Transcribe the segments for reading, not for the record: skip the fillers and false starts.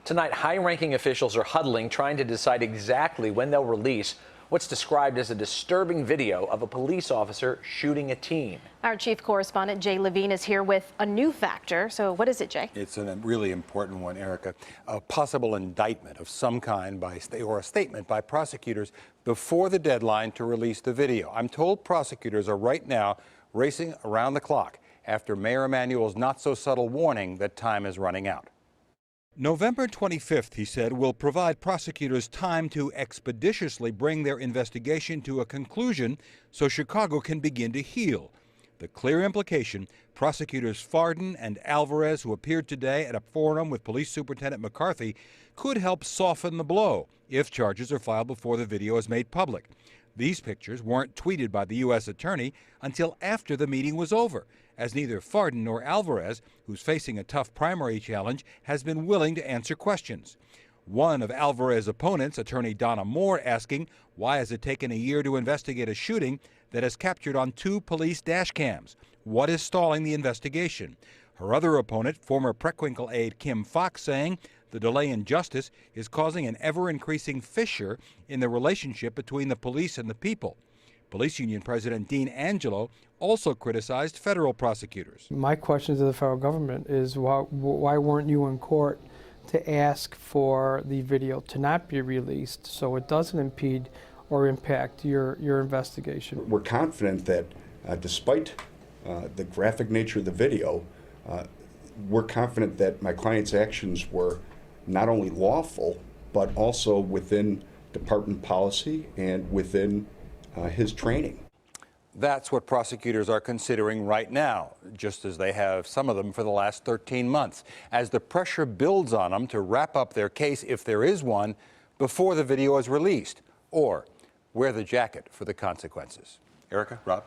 Tonight, high-ranking officials are huddling, trying to decide exactly when they'll release what's described as a disturbing video of a police officer shooting a teen. Our Chief Correspondent Jay Levine is here with a new factor. So what is it, Jay? It's a really important one, Erica. A possible indictment of some kind or a statement by prosecutors before the deadline to release the video. I'm told prosecutors are right now racing around the clock after Mayor Emanuel's not-so-subtle warning that time is running out. November 25th, he said, will provide prosecutors time to expeditiously bring their investigation to a conclusion so Chicago can begin to heal. The clear implication, prosecutors Fardin and Alvarez, who appeared today at a forum with Police Superintendent McCarthy, could help soften the blow if charges are filed before the video is made public. These pictures weren't tweeted by the U.S. attorney until after the meeting was over, as neither Fardin nor Alvarez, who's facing a tough primary challenge, has been willing to answer questions. One of Alvarez's opponents, attorney Donna Moore, asking, why has it taken a year to investigate a shooting that has captured on 2 police dash cams? What is stalling the investigation? Her other opponent, former Preckwinkle aide Kim Fox, saying the delay in justice is causing an ever-increasing fissure in the relationship between the police and the people. Police Union President Dean Angelo also criticized federal prosecutors. My question to the federal government is why weren't you in court to ask for the video to not be released so it doesn't impede or impact your investigation? We're confident that despite the graphic nature of the video, we're confident that my client's actions were not only lawful, but also within department policy and within his training. That's what prosecutors are considering right now, just as they have, some of them, for the last 13 months, as the pressure builds on them to wrap up their case, if there is one, before the video is released, or wear the jacket for the consequences. Erica, Rob?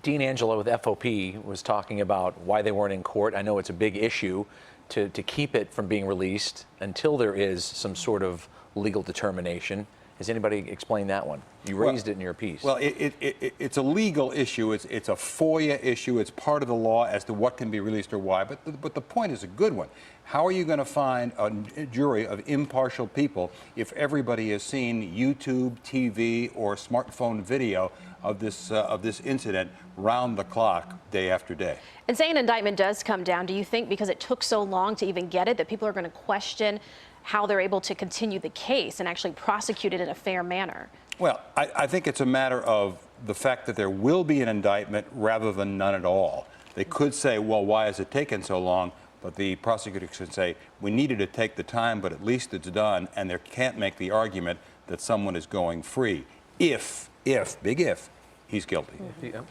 Dean Angelo with FOP was talking about why they weren't in court. I know it's a big issue to keep it from being released until there is some sort of legal determination. Has anybody explained that one? You raised it in your piece. Well, it's a legal issue. It's a FOIA issue. It's part of the law as to what can be released or why. But the point is a good one. How are you going to find a jury of impartial people if everybody has seen YouTube, TV, or smartphone video of this incident round the clock, day after day? And say an indictment does come down, do you think because it took so long to even get it that people are going to question how they're able to continue the case and actually prosecute it in a fair manner? Well, I think it's a matter of the fact that there will be an indictment rather than none at all. They could say, well, why has it taken so long? But the prosecutors could say, we needed to take the time, but at least it's done, and they can't make the argument that someone is going free if, big if, he's guilty. Yeah.